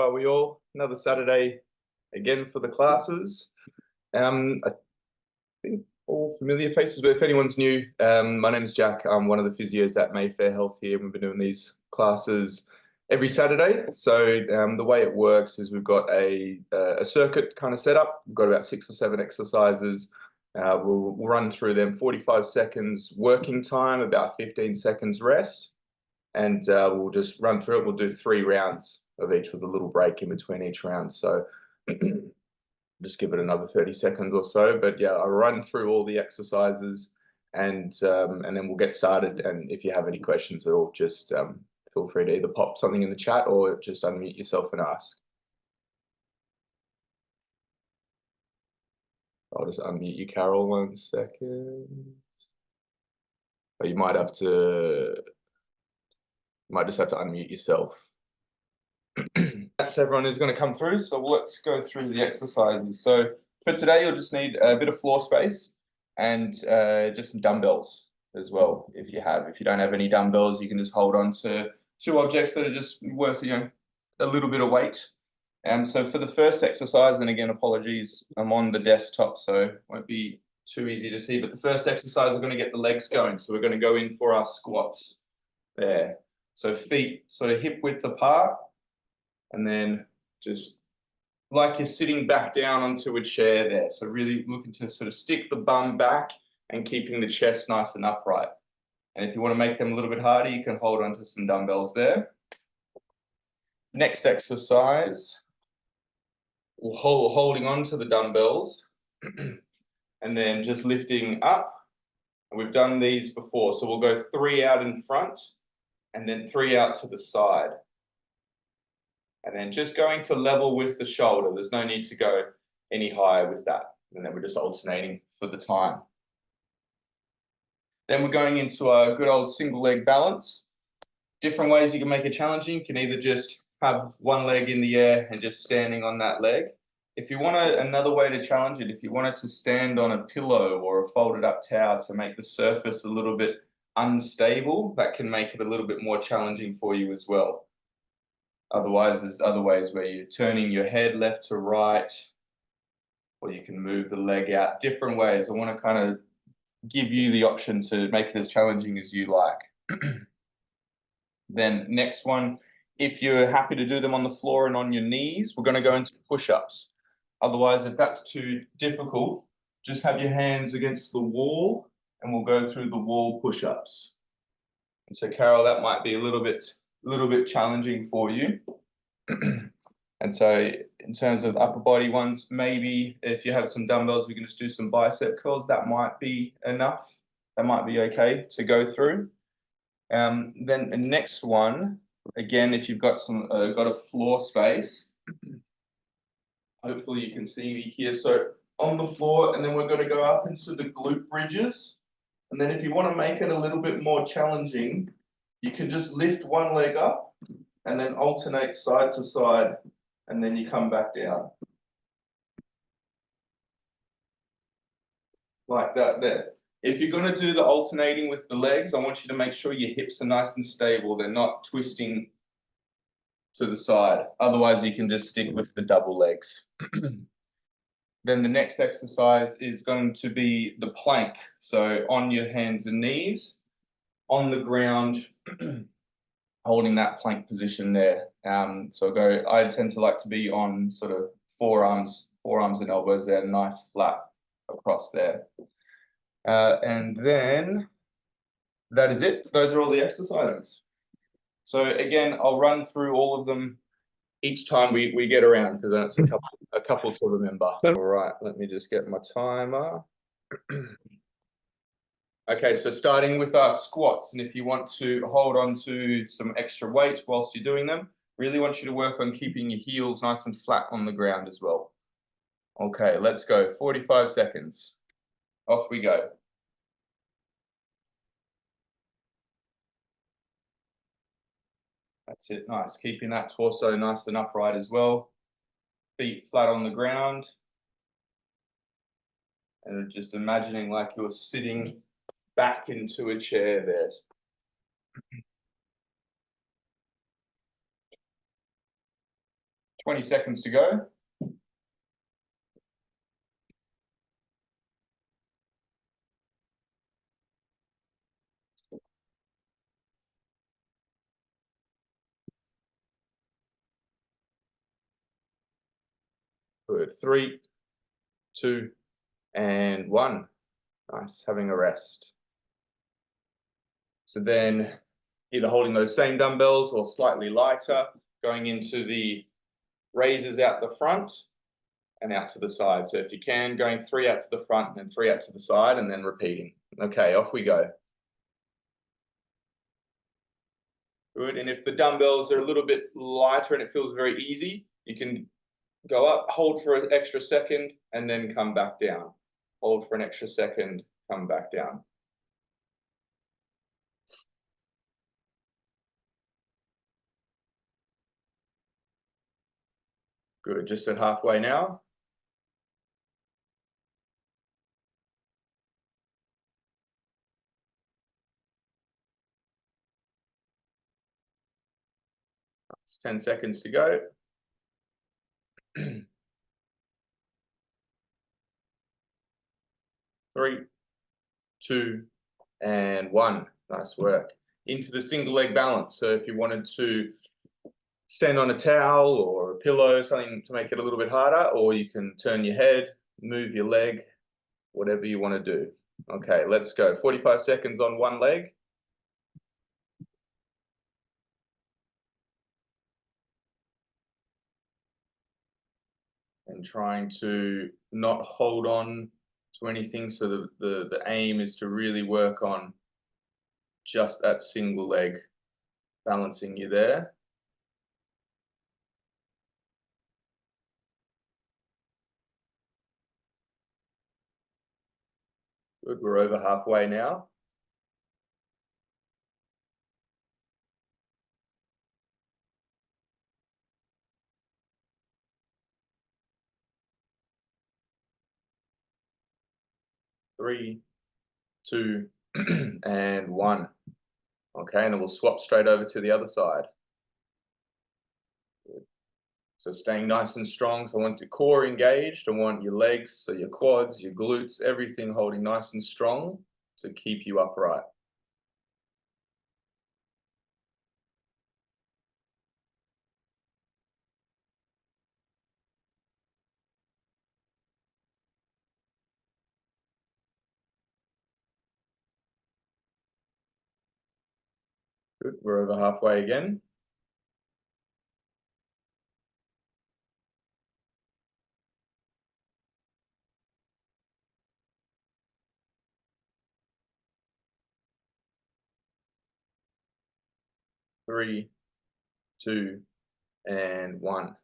are we all? Another Saturday again for the classes. I think all familiar faces, but if anyone's new, my name is Jack. I'm one of the physios at Mayfair Health here. We've been doing these classes every Saturday. So the way it works is we've got a circuit kind of set up. We've got about 6 or 7 exercises. We'll run through them, 45 seconds working time, about 15 seconds rest. And we'll just run through it. We'll do 3 rounds of each with a little break in between each round. So just give it another 30 seconds or so. But yeah, I'll run through all the exercises and then we'll get started. And if you have any questions at all, just feel free to either pop something in the chat or just unmute yourself and ask. I'll just unmute you, Carol, 1 second. But you might just have to unmute yourself. That's everyone who's going to come through. So let's go through the exercises. So for today, you'll just need a bit of floor space and just some dumbbells as well. If you don't have any dumbbells, you can just hold on to 2 objects that are just worth, a little bit of weight. So for the first exercise, and again, apologies, I'm on the desktop, so it won't be too easy to see, but the first exercise, we're going to get the legs going. So we're going to go in for our squats there. So feet sort of hip width apart, and then just like you're sitting back down onto a chair there. So really looking to sort of stick the bum back and keeping the chest nice and upright. And if you want to make them a little bit harder, you can hold onto some dumbbells there. Next exercise, holding on to the dumbbells and then just lifting up. We've done these before, so we'll go 3 out in front and then 3 out to the side. And then just going to level with the shoulder. There's no need to go any higher with that. And then we're just alternating for the time. Then we're going into a good old single leg balance. Different ways you can make it challenging. You can either just have one leg in the air and just standing on that leg. If you want another way to challenge it, if you wanted to stand on a pillow or a folded up towel to make the surface a little bit unstable, that can make it a little bit more challenging for you as well. Otherwise, there's other ways where you're turning your head left to right, or you can move the leg out. Different ways. I want to kind of give you the option to make it as challenging as you like. Then next one, if you're happy to do them on the floor and on your knees, we're going to go into push-ups. Otherwise, if that's too difficult, just have your hands against the wall and we'll go through the wall push-ups. And so, Carol, that might be a little bit challenging for you. And so in terms of upper body ones, maybe if you have some dumbbells, we can just do some bicep curls. That might be enough. That might be okay to go through. Then the next one, again, if you've got got a floor space, hopefully you can see me here. So on the floor, and then we're going to go up into the glute bridges. And then if you want to make it a little bit more challenging, you can just lift one leg up and then alternate side to side, and then you come back down. Like that there. If you're going to do the alternating with the legs, I want you to make sure your hips are nice and stable. They're not twisting to the side. Otherwise, you can just stick with the double legs. Then the next exercise is going to be the plank. So on your hands and knees, on the ground, holding that plank position there. I tend to like to be on sort of forearms and elbows there, nice flat across there. And then that is it. Those are all the exercises. So again, I'll run through all of them each time we get around, because that's a couple to remember. All right, let me just get my timer. Okay, so starting with our squats, and if you want to hold on to some extra weight whilst you're doing them, really want you to work on keeping your heels nice and flat on the ground as well. Okay, let's go. 45 seconds. Off we go. That's it, nice. Keeping that torso nice and upright as well. Feet flat on the ground. And just imagining like you're sitting back into a chair there. 20 seconds to go. Good. 3, 2, and 1. Nice, having a rest. So then either holding those same dumbbells or slightly lighter, going into the raises out the front and out to the side. So if you can, going 3 out to the front and then 3 out to the side and then repeating. Okay, off we go. Good, and if the dumbbells are a little bit lighter and it feels very easy, you can go up, hold for an extra second, and then come back down. Hold for an extra second, come back down. Good, just at halfway now. It's 10 seconds to go. 3, 2, and 1. Nice work. Into the single leg balance. So if you wanted to stand on a towel or a pillow, something to make it a little bit harder, or you can turn your head, move your leg, whatever you want to do. Okay, let's go. 45 seconds on one leg. And trying to not hold on to anything. So the aim is to really work on just that single leg, balancing you there. Good, we're over halfway now. Three, 2, and 1. Okay, and then we'll swap straight over to the other side. Good. So staying nice and strong. So I want your core engaged. I want your legs, so your quads, your glutes, everything holding nice and strong to keep you upright. Good, we're over halfway again. Three, 2, and 1.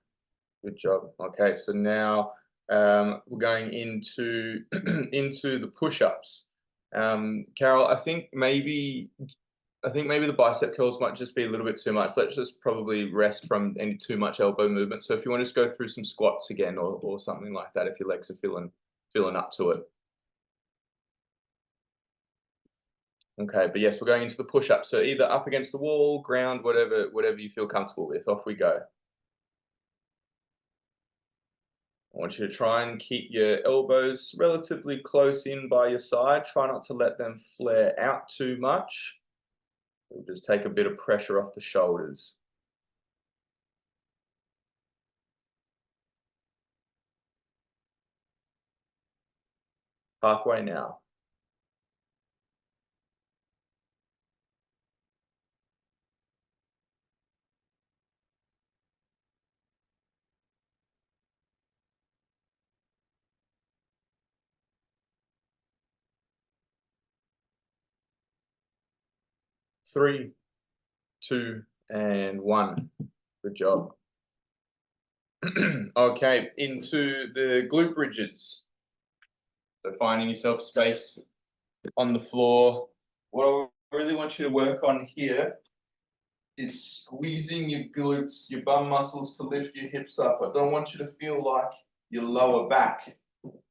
Good job. Okay, so now we're going into into the push-ups. Carol, I think maybe the bicep curls might just be a little bit too much. Let's just probably rest from any too much elbow movement. So if you want to just go through some squats again or something like that, if your legs are feeling up to it. Okay, but yes, we're going into the push-up. So either up against the wall, ground, whatever you feel comfortable with. Off we go. I want you to try and keep your elbows relatively close in by your side. Try not to let them flare out too much. It'll just take a bit of pressure off the shoulders. Halfway now. Three, 2, and 1. Good job. Okay, into the glute bridges. So finding yourself space on the floor. What I really want you to work on here is squeezing your glutes, your bum muscles to lift your hips up. I don't want you to feel like your lower back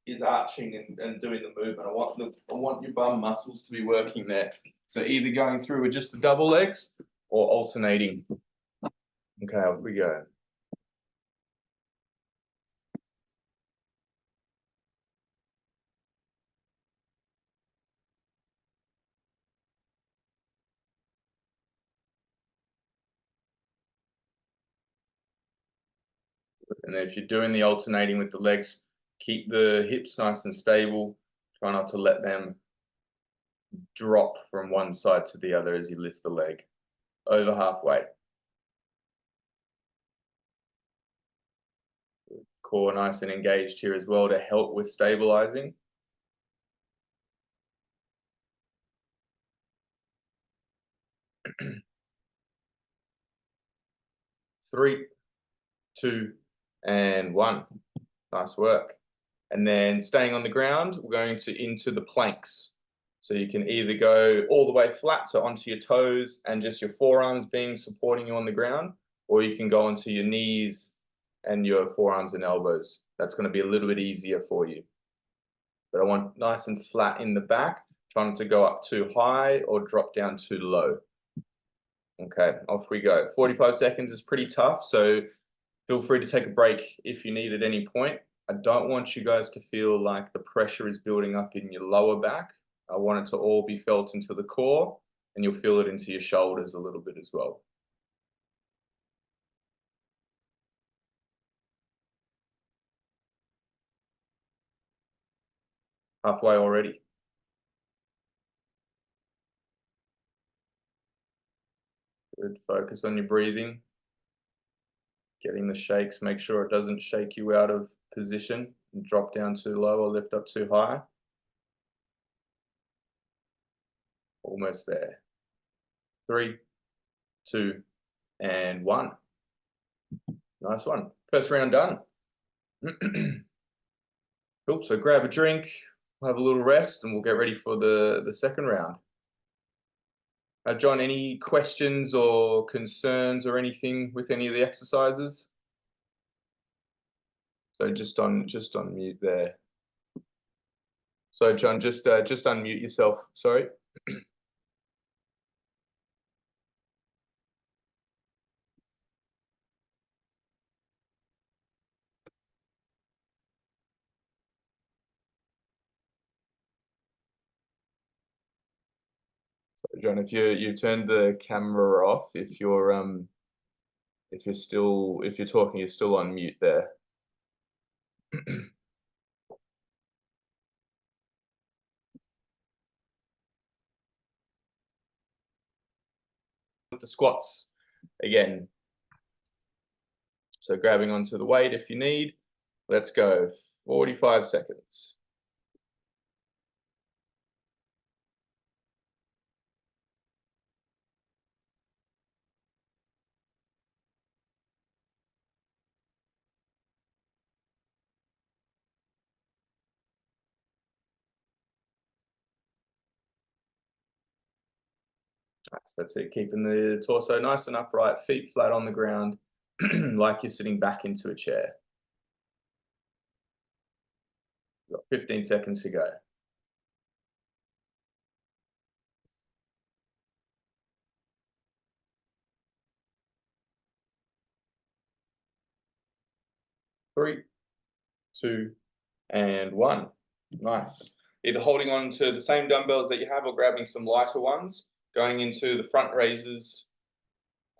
is arching and doing the movement. I want your bum muscles to be working there. So either going through with just the double legs or alternating. Okay, off we go. And then if you're doing the alternating with the legs, keep the hips nice and stable. Try not to let them drop from one side to the other as you lift the leg. Over halfway. Core nice and engaged here as well to help with stabilizing. 3, 2, and 1. Nice work. And then staying on the ground, we're going to into the planks. So you can either go all the way flat, so onto your toes and just your forearms being supporting you on the ground, or you can go onto your knees and your forearms and elbows. That's going to be a little bit easier for you. But I want nice and flat in the back, trying to go up too high or drop down too low. Okay, off we go. 45 seconds is pretty tough, so feel free to take a break if you need at any point. I don't want you guys to feel like the pressure is building up in your lower back. I want it to all be felt into the core, and you'll feel it into your shoulders a little bit as well. Halfway already. Good. Focus on your breathing. Getting the shakes. Make sure it doesn't shake you out of position and drop down too low or lift up too high. Almost there. 3, 2, and 1. Nice one. First round done. Cool. So grab a drink, have a little rest, and we'll get ready for the second round. John, any questions or concerns or anything with any of the exercises? So just on mute there. So John, just unmute yourself. Sorry. So John, if you turned the camera off, if you're talking, you're still on mute there. With the squats again. So grabbing onto the weight if you need. Let's go. 45 seconds. Nice, that's it. Keeping the torso nice and upright, feet flat on the ground, like you're sitting back into a chair. Got 15 seconds to go. 3, 2, and 1. Nice. Either holding on to the same dumbbells that you have or grabbing some lighter ones, going into the front raises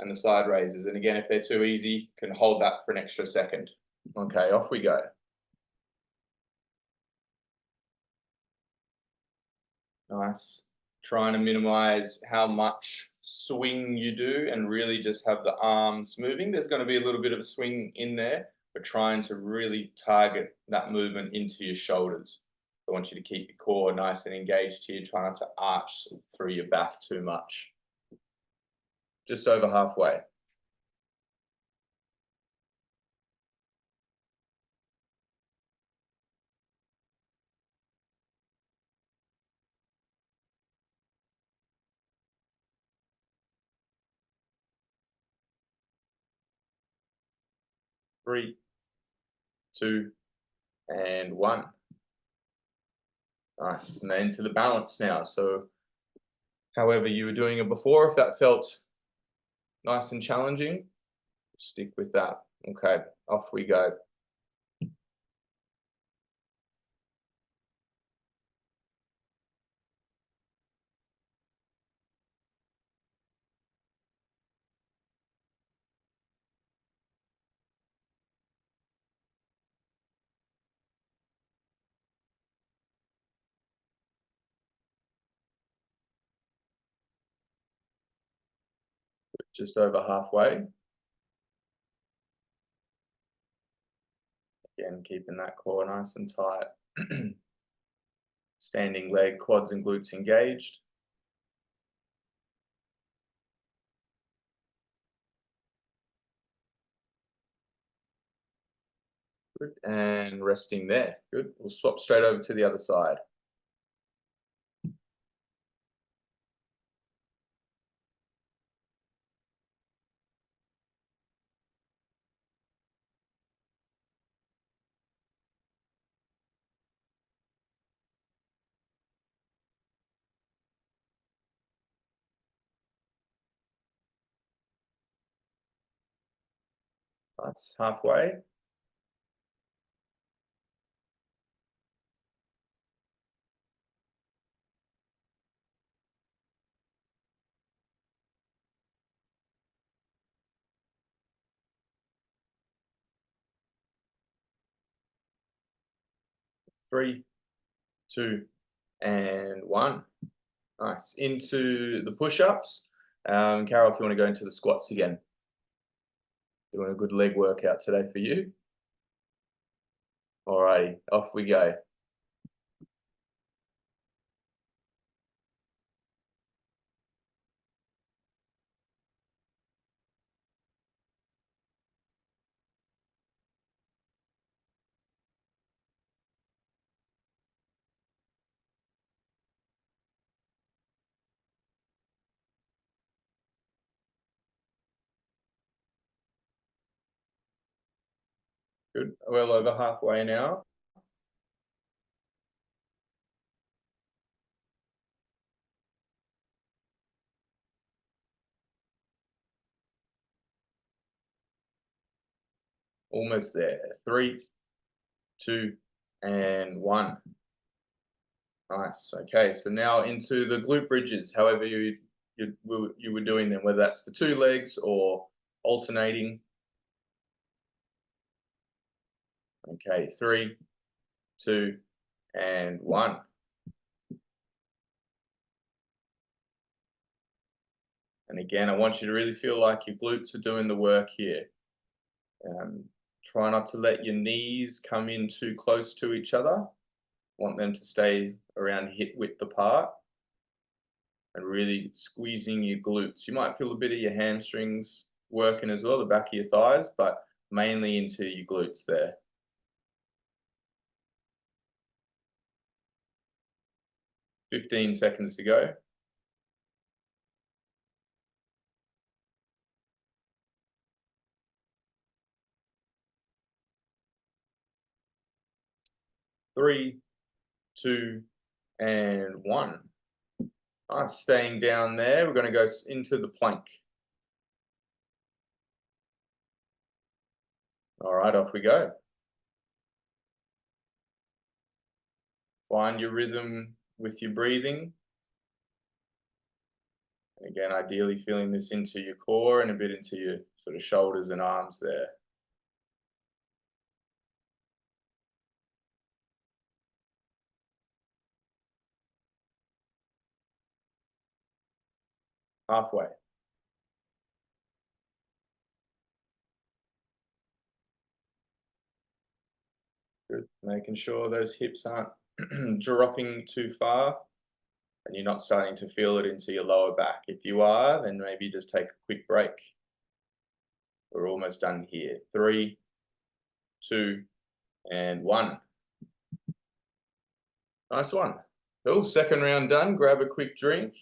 and the side raises. And again, if they're too easy, can hold that for an extra second. Okay, off we go. Nice. Trying to minimize how much swing you do and really just have the arms moving. There's going to be a little bit of a swing in there, but trying to really target that movement into your shoulders. I want you to keep your core nice and engaged here. Try not to arch through your back too much. Just over halfway. 3, 2, and 1. Nice. And then to the balance now. So however you were doing it before, if that felt nice and challenging, stick with that. Okay, off we go. just over halfway. Again, keeping that core nice and tight. Standing leg, quads and glutes engaged. Good. And resting there. Good. We'll swap straight over to the other side. That's halfway. Three, two, and one. Nice. Into the push-ups. Carol, if you want to go into the squats again. Doing a good leg workout today for you. Alrighty, off we go. Good. Well over halfway now. Almost there. Three, two, and one. Nice. Okay, so now into the glute bridges, however you were doing them, whether that's the two legs or alternating. Okay, three, two, and one. And again, I want you to really feel like your glutes are doing the work here. Try not to let your knees come in too close to each other. Want them to stay around hip width apart. And really squeezing your glutes. You might feel a bit of your hamstrings working as well, the back of your thighs, but mainly into your glutes there. 15 seconds to go. Three, two, and one. Nice, staying down there. We're going to go into the plank. All right, off we go. Find your rhythm with your breathing. Again, ideally feeling this into your core and a bit into your sort of shoulders and arms there. Halfway. Good. Making sure those hips aren't dropping too far and you're not starting to feel it into your lower back. If you are, then maybe just take a quick break. We're almost done here. Three, two, and one. Nice one. Cool. Second round done. Grab a quick drink.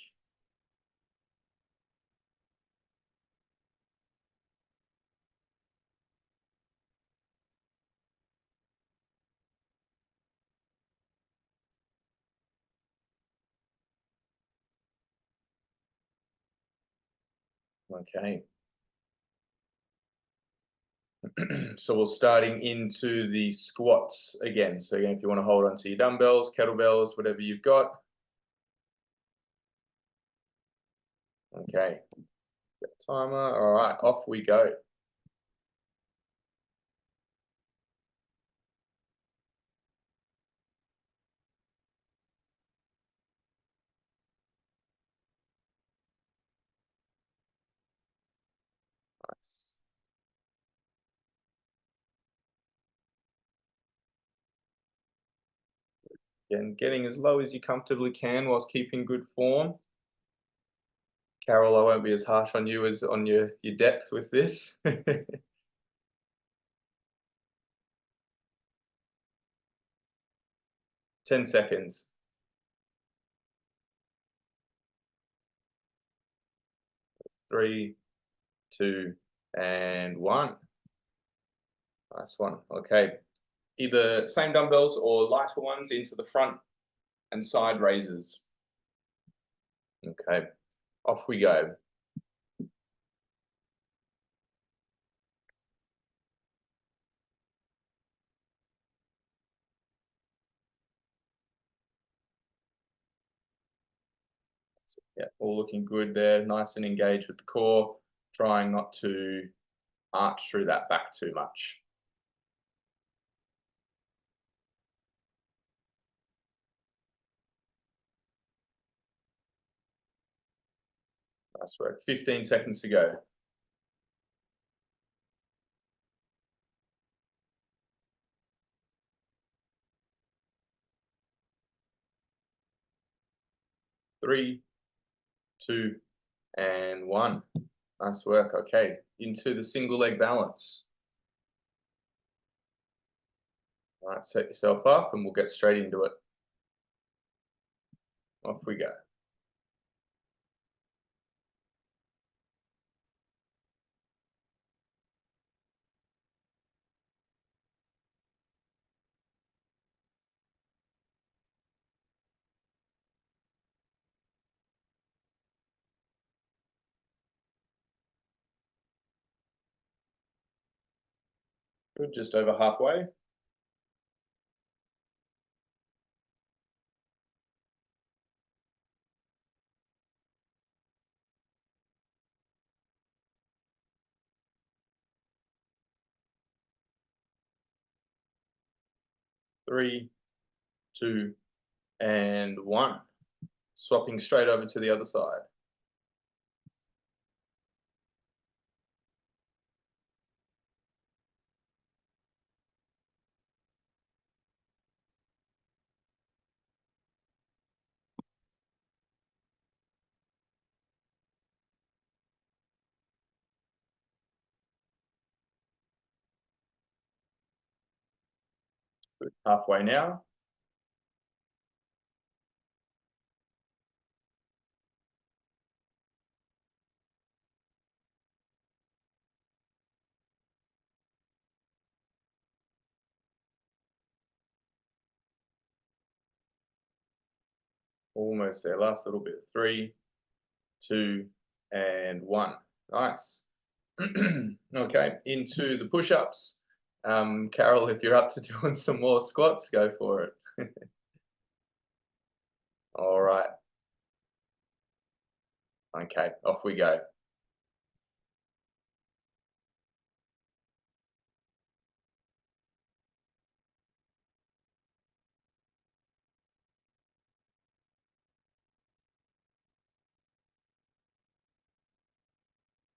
Okay. So we're starting into the squats again. So again, if you want to hold on to your dumbbells, kettlebells, whatever you've got. Okay. Timer. All right, off we go. Nice. Again, getting as low as you comfortably can whilst keeping good form. Carol, I won't be as harsh on you as on your depth with this. 10 seconds. 3, 2, and 1. Nice one. Okay. Either same dumbbells or lighter ones into the front and side raises. Okay. Off we go. Yeah, all looking good there. Nice and engaged with the core. Trying not to arch through that back too much. Nice work. 15 seconds to go. 3, 2, and 1. Nice work. Okay, into the single leg balance. All right, set yourself up and we'll get straight into it. Off we go. Good, just over halfway. 3, 2, and 1. Swapping straight over to the other side. Good. Halfway now. Almost there. Last little bit. 3, 2, and 1. Nice. Okay, into the push-ups. Carol, if you're up to doing some more squats, go for it. All right. Okay, off we go.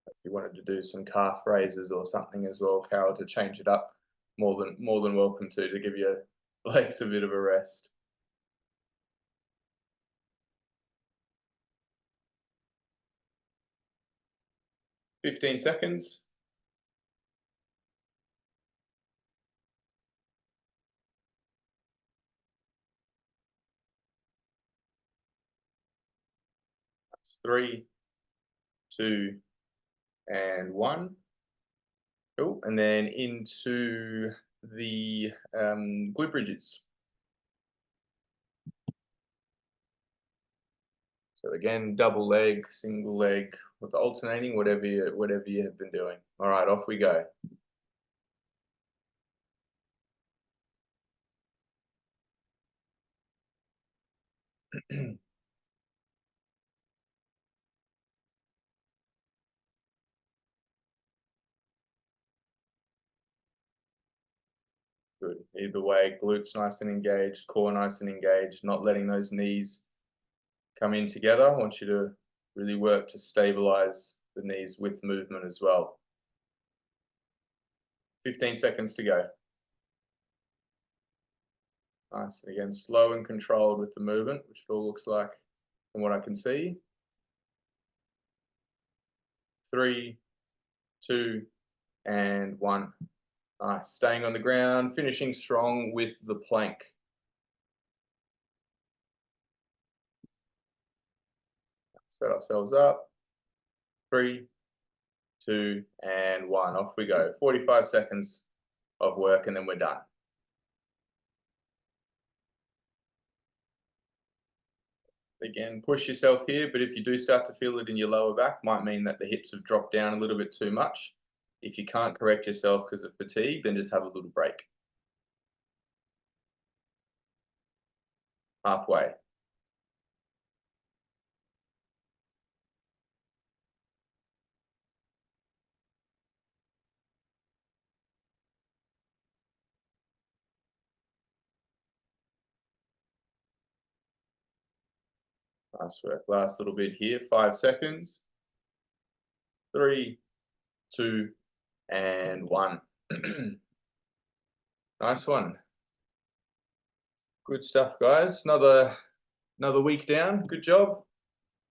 If you wanted to do some calf raises or something as well, Carol, to change it up, more than welcome to give your legs a bit of a rest. 15 seconds. 3, 2, and 1. Cool. And then into the glute bridges. So again, double leg, single leg, with alternating, whatever you have been doing. All right, off we go. Good. Either way, glutes nice and engaged, core nice and engaged, not letting those knees come in together. I want you to really work to stabilize the knees with movement as well. 15 seconds to go. Nice. And again, slow and controlled with the movement, which it all looks like from what I can see. 3, 2, and 1. Nice. Staying on the ground, finishing strong with the plank. Set ourselves up. 3, 2, and 1. Off we go. 45 seconds of work and then we're done. Again, push yourself here, but if you do start to feel it in your lower back, might mean that the hips have dropped down a little bit too much. If you can't correct yourself because of fatigue, then just have a little break. Halfway. Nice work. Last little bit here, 5 seconds. 3, 2, and 1. Nice one. Good stuff, guys. Another week down. Good job.